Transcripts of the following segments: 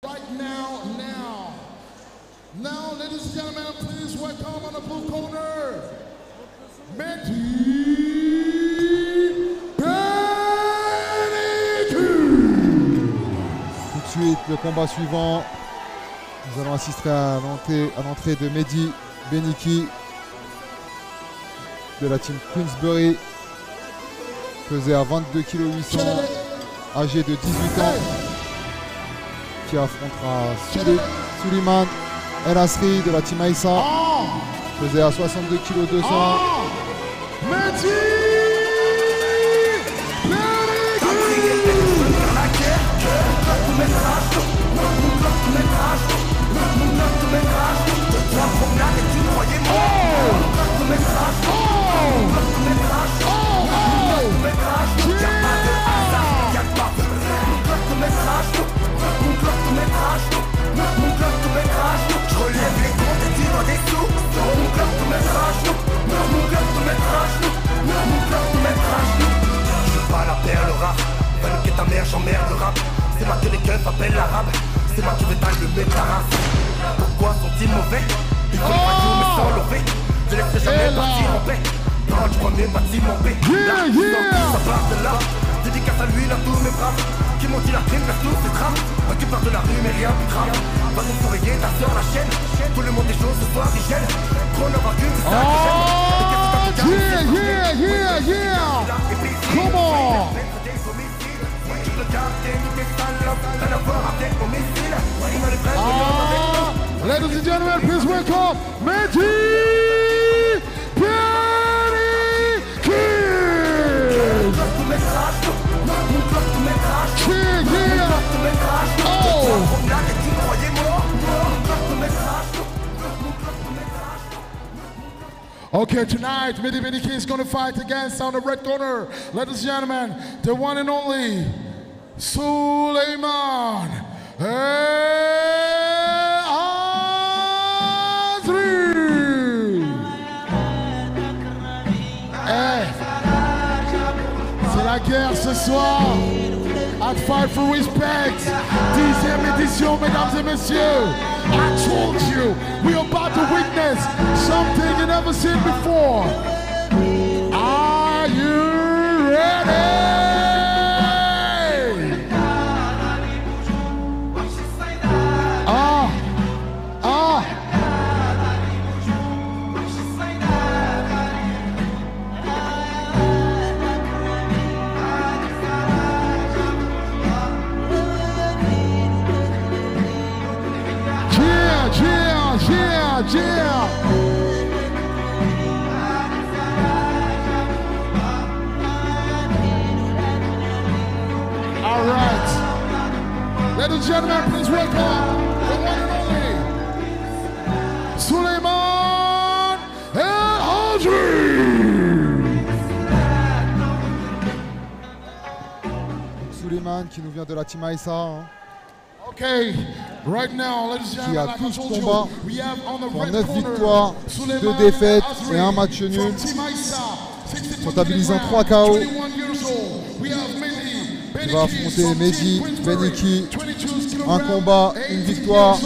Right now, ladies and gentlemen, please welcome on the blue corner, Mehdi Beniki. Tout de suite, le combat suivant. Nous allons assister à l'entrée de Mehdi Beniki de la team Queensbury, pesé à 22,8 kg, âgé de 18 ans, qui affrontera Suleiman El Asri de la team Aïssa, pesé à 62,2 kg. Mehdi ta mère, j'emmerde le rap. C'est moi que les keufs appellent l'arabe. C'est moi qui vais t'allumer ta race. Pourquoi sont-ils mauvais? Ils veulent pas mais sans lever. Je laisserai jamais partir en paix. Parole du premier bâtiment B. Là, ça part de là. Dédicace à lui, là, tous mes braves qui m'ont dit la crime vers tous ces drames. Récupère de la rue, mais rien plus grave. Va nous surveiller, ta soeur, la chaîne. Tout le monde des choses ce soir, hygiène. Trop n'avoir qu'une, c'est ça que j'aime. Come on! Ladies and gentlemen, please welcome Mehdi Beniki! Okay, tonight Mehdi Beniki is going to fight against on the red corner. Ladies and gentlemen, the one and only Suleiman El Asri. C'est la guerre ce soir. At Fight for Respect, 10e édition, mesdames et messieurs. I told you, we're about to witness something you never seen before. Are you ready? Yeah. All right. Ladies and gentlemen, please welcome the one and only Suleiman El Asri. Suleiman qui nous vient de la team Aïssa. Okay, right now, ladies and Qui a gentlemen, 12 combats pour 9 corner, victoires, 2 défaites et 1 match nul, comptabilisant 3 KO. Qui va affronter Mehdi Beniki, 1 combat, 1 victoire.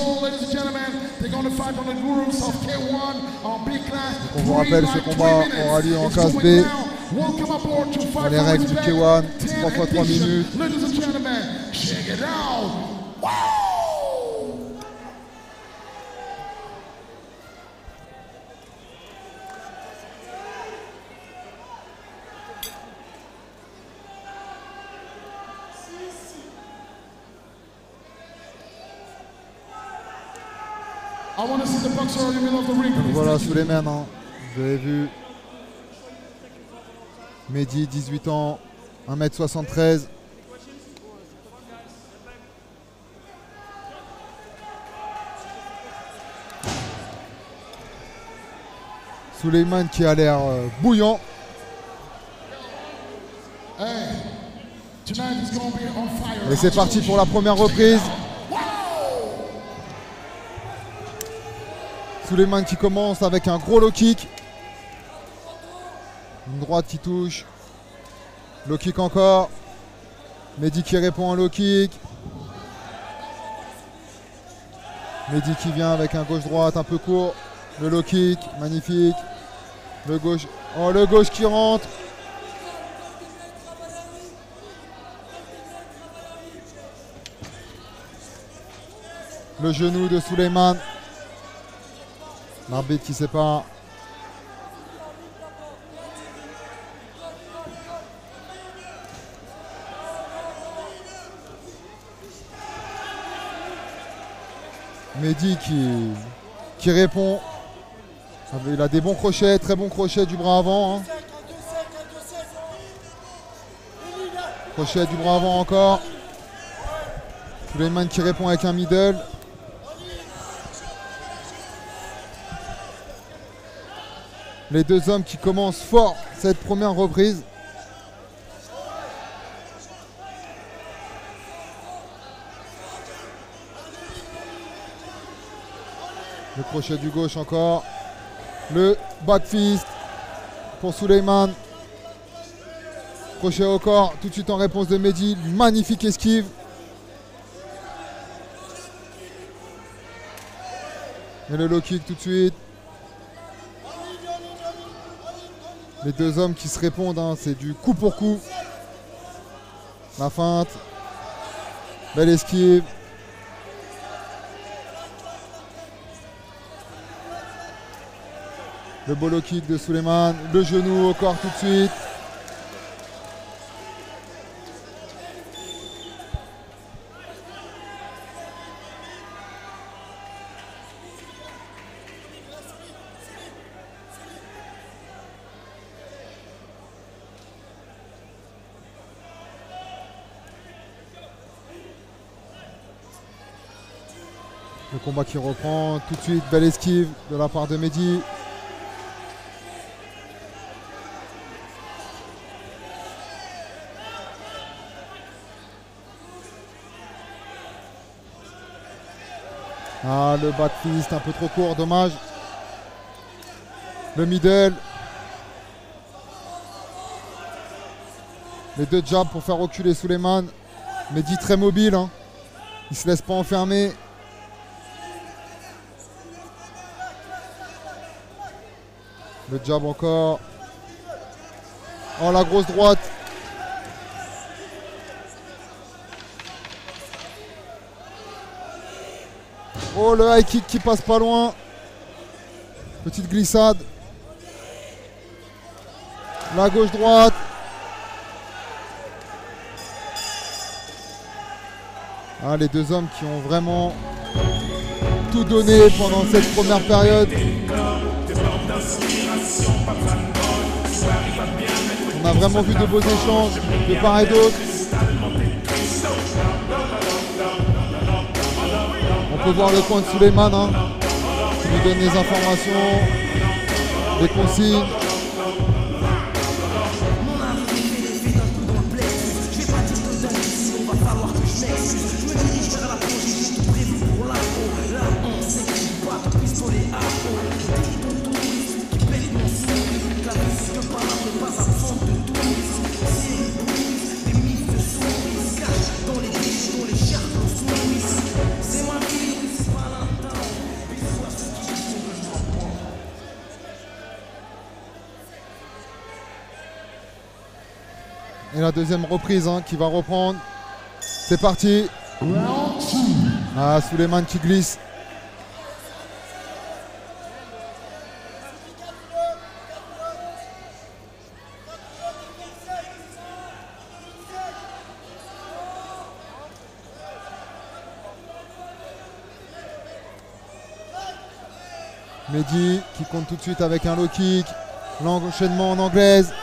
On vous rappelle, ce combat aura lieu en classe B. Dans les règles du K1, 3 fois 3 minutes. Voilà Suleiman, hein. Vous avez vu. Mehdi, 18 ans, 1m73. Suleiman qui a l'air bouillant. Et c'est parti pour la première reprise. Suleiman qui commence avec un gros low kick. Une droite qui touche. Low kick encore. Mehdi qui répond en low kick. Mehdi qui vient avec un gauche-droite un peu court. Le low kick, magnifique. Le gauche. Oh, le gauche qui rentre. Le genou de Souleymane. L'arbitre qui sépare. Mehdi qui répond. Il a des bons crochets, très bons crochets du bras avant. Hein. Crochet du bras avant encore. Souleymane qui répond avec un middle. Les deux hommes qui commencent fort cette première reprise. Le crochet du gauche encore. Le back fist pour Souleymane. Crochet au corps, tout de suite en réponse de Mehdi. Magnifique esquive. Et le low kick tout de suite. Les deux hommes qui se répondent, hein, c'est du coup pour coup. La feinte. Belle esquive. Le beau low kick de Souleymane. Le genou au corps tout de suite. Le combat qui reprend tout de suite. Belle esquive de la part de Mehdi. Ah, le back fist un peu trop court, dommage. Le middle. Les deux jabs pour faire reculer Souleymane. Mehdi très mobile. Hein. Il ne se laisse pas enfermer. Le jab encore. Oh, la grosse droite. Oh, le high kick qui passe pas loin. Petite glissade. La gauche-droite. Ah, les deux hommes qui ont vraiment tout donné pendant cette première période. On a vraiment vu de beaux échanges de part et d'autre. On peut voir le coin de Souleymane hein, qui nous donne les informations, les consignes. Et la deuxième reprise hein, qui va reprendre. C'est parti. Ah, Souleymane qui glisse. Mehdi qui compte tout de suite avec un low kick. L'enchaînement en anglaise.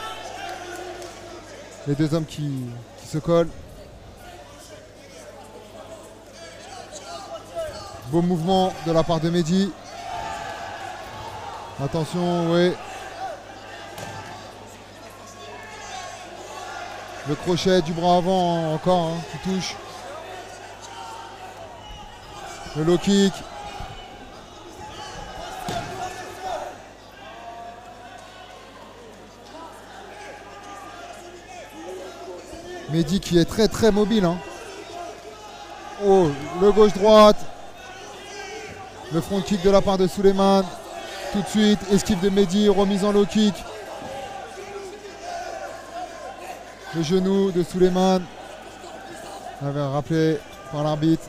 Les deux hommes qui se collent. Beau mouvement de la part de Mehdi. Attention, oui. Le crochet du bras avant hein, encore hein, qui touche. Le low kick. Mehdi qui est très très mobile. Hein. Oh, le gauche-droite. Le front kick de la part de Souleymane. Tout de suite, esquive de Mehdi, remise en low kick. Le genou de Souleymane. Avait rappelé par l'arbitre.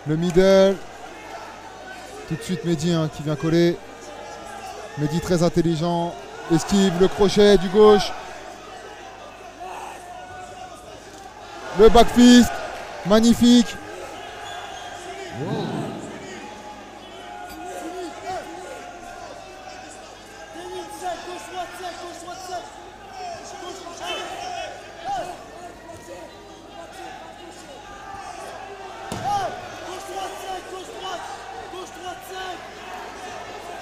Le middle. Tout de suite Mehdi qui vient coller. Mehdi très intelligent. Esquive le crochet du gauche. Le back fist. Magnifique.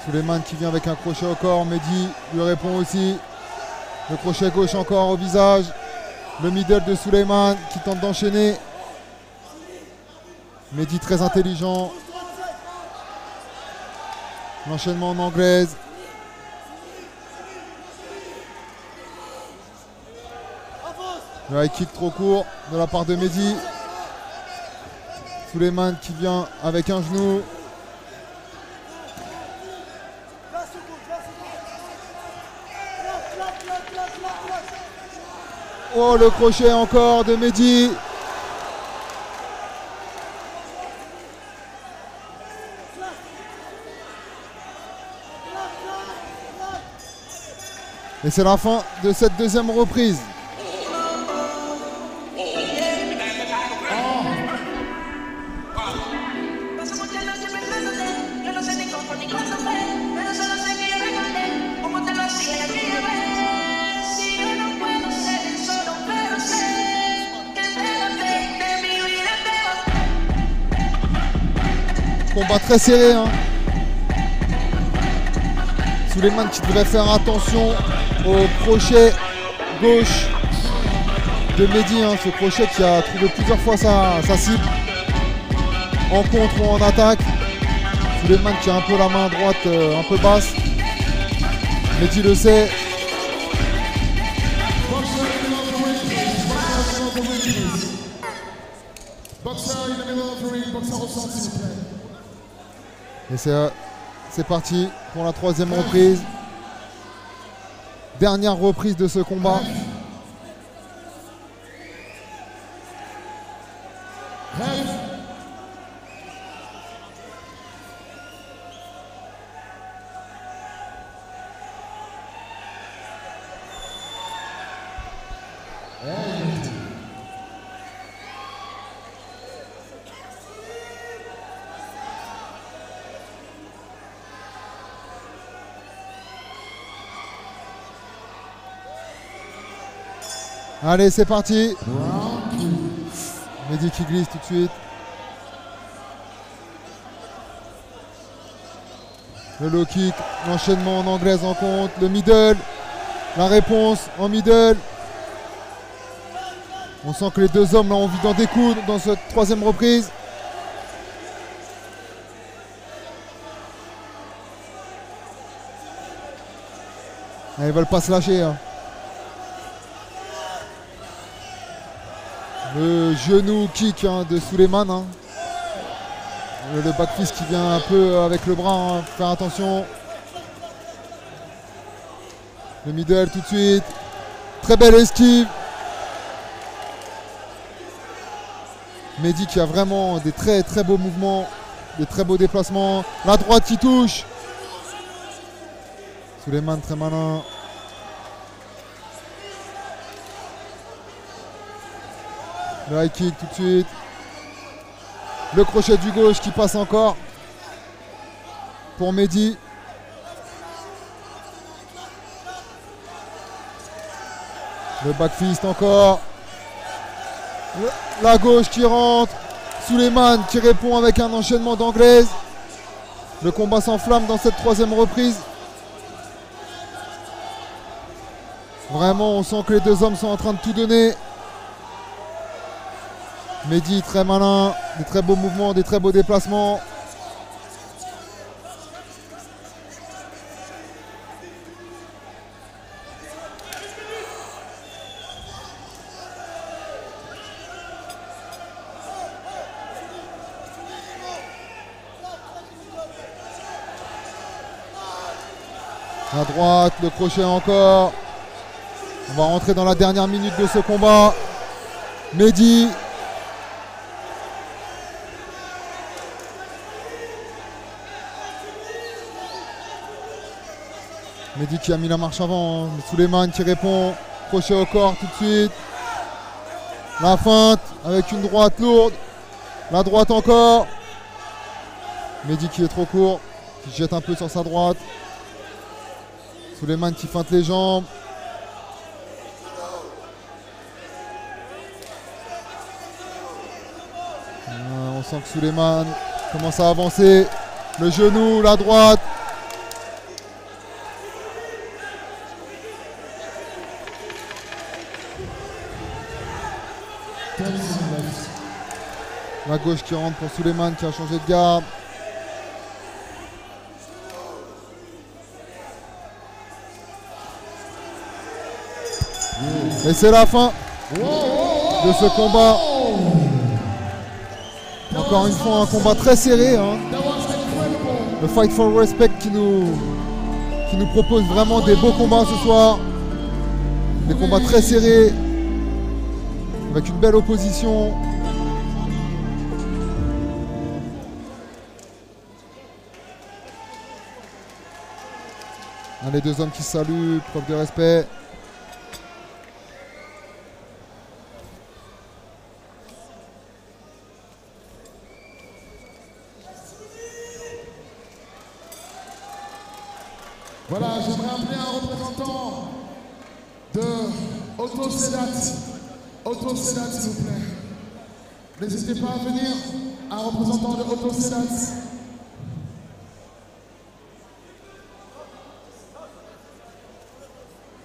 Souleymane qui vient avec un crochet au corps, Mehdi lui répond aussi. Le crochet gauche encore au visage. Le middle de Souleymane qui tente d'enchaîner. Mehdi très intelligent. L'enchaînement en anglaise. Le high kick trop court de la part de Mehdi. Souleymane qui vient avec un genou. Oh, le crochet encore de Mehdi. Et c'est la fin de cette deuxième reprise. Combat très serré. Souleymane qui devrait faire attention au crochet gauche de Mehdi. Ce crochet qui a trouvé plusieurs fois sa cible. En contre ou en attaque. Souleymane qui a un peu la main droite un peu basse. Mehdi le sait. Et c'est parti pour la troisième reprise. Dernière reprise de ce combat. Allez, c'est parti. Mehdi qui glisse tout de suite. Le low kick, l'enchaînement en anglaise en compte. Le middle, la réponse en middle. On sent que les deux hommes là, ont envie d'en découdre dans cette troisième reprise. Ils veulent pas se lâcher. Le genou kick de Souleymane. Le back fist qui vient un peu avec le bras. Faire attention. Le middle tout de suite. Très belle esquive. Mehdi qui a vraiment des très très beaux mouvements. Des très beaux déplacements. La droite qui touche. Souleymane très malin. Le high kick tout de suite. Le crochet du gauche qui passe encore pour Mehdi. Le back fist encore. La gauche qui rentre. Souleymane qui répond avec un enchaînement d'anglaise. Le combat s'enflamme dans cette troisième reprise. Vraiment, on sent que les deux hommes sont en train de tout donner. Mehdi, très malin, des très beaux mouvements, des très beaux déplacements. À droite, le crochet encore. On va rentrer dans la dernière minute de ce combat. Mehdi. Mehdi qui a mis la marche avant. Souleymane qui répond. Crochet au corps tout de suite. La feinte avec une droite lourde. La droite encore. Mehdi qui est trop court. Qui jette un peu sur sa droite. Souleymane qui feinte les jambes. On sent que Souleymane commence à avancer. Le genou, la droite. La gauche qui rentre pour Souleymane qui a changé de garde. Et c'est la fin de ce combat. Encore une fois, un combat très serré. Hein. Le Fight for Respect qui nous propose vraiment des beaux combats ce soir. Des combats très serrés. Avec une belle opposition. Les deux hommes qui se saluent, preuve de respect. Voilà, j'aimerais appeler un représentant de Otto Sedat. Otto Sedat, s'il vous plaît. N'hésitez pas à venir, un représentant de Otto Sedat.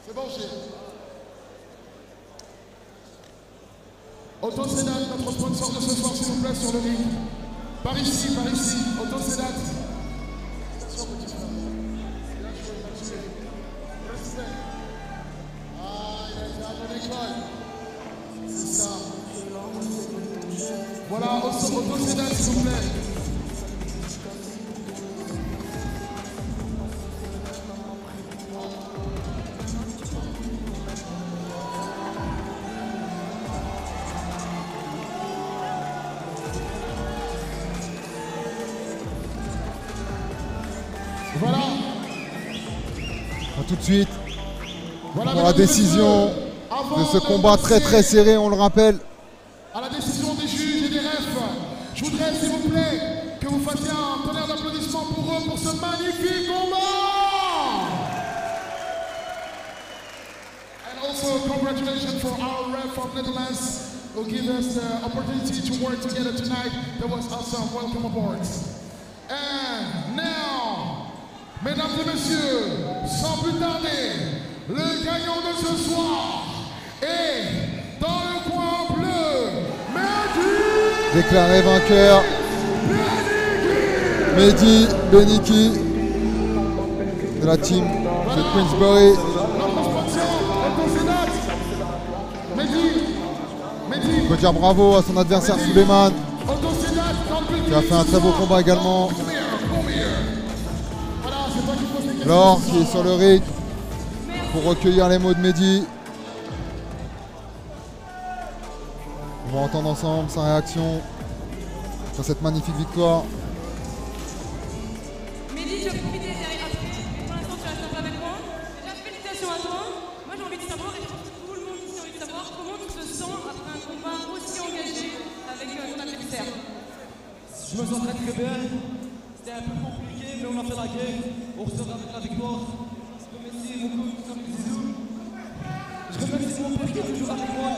C'est bon, j'ai. Otto Sedat, notre sponsor de ce soir, s'il vous plaît, sur le ring. Par ici, Otto Sedat. C'est ça. Voilà, Otto Sedat, s'il vous plaît. Voilà. Tout de suite, voilà dans la décision de ce combat très serré, on le rappelle. À la décision des juges et des refs, je voudrais s'il vous plaît que vous fassiez un tonnerre d'applaudissements pour eux pour ce magnifique combat. And also congratulations for our ref from Netherlands who gave us the opportunity to work together tonight. That was awesome. Welcome aboard. And now, mesdames et messieurs, sans plus tarder, le gagnant de ce soir est dans le coin bleu, Mehdi! Déclaré vainqueur, Mehdi Beniki de la team de Queensbury. Notre sponsor, Otto Sedat. Mehdi. On peut dire bravo à son adversaire Souleymane, Otto Sedat, qui a fait un très beau combat également. Voilà, c'est toi qui poses les questions. Laure qui est sur le ring pour recueillir les mots de Mehdi. On va entendre ensemble sa réaction sur cette magnifique victoire. Mehdi, tu as profité après. Pour l'instant, tu restes un peu avec moi. Déjà, félicitations à toi. Moi, j'ai envie de savoir, et je pense que tout le monde ici a envie de savoir, comment tu te sens après un combat aussi engagé avec ton adversaire. Je me sens très bien. C'était un peu compliqué, mais on a fait la guerre. On ressort avec la victoire. Je remercie mon coach, Sam Zizou. Je remercie mon père qui est toujours avec moi.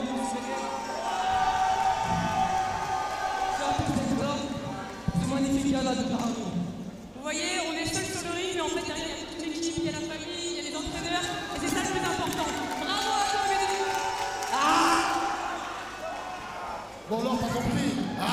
C'est magnifique gala de Carano. Vous voyez, on est seul sur le ring, mais en fait, derrière, il y a toute l'équipe, il y a la famille, il y a les entraîneurs, et c'est ça le plus important. Bravo! Bon, alors, t'as compris.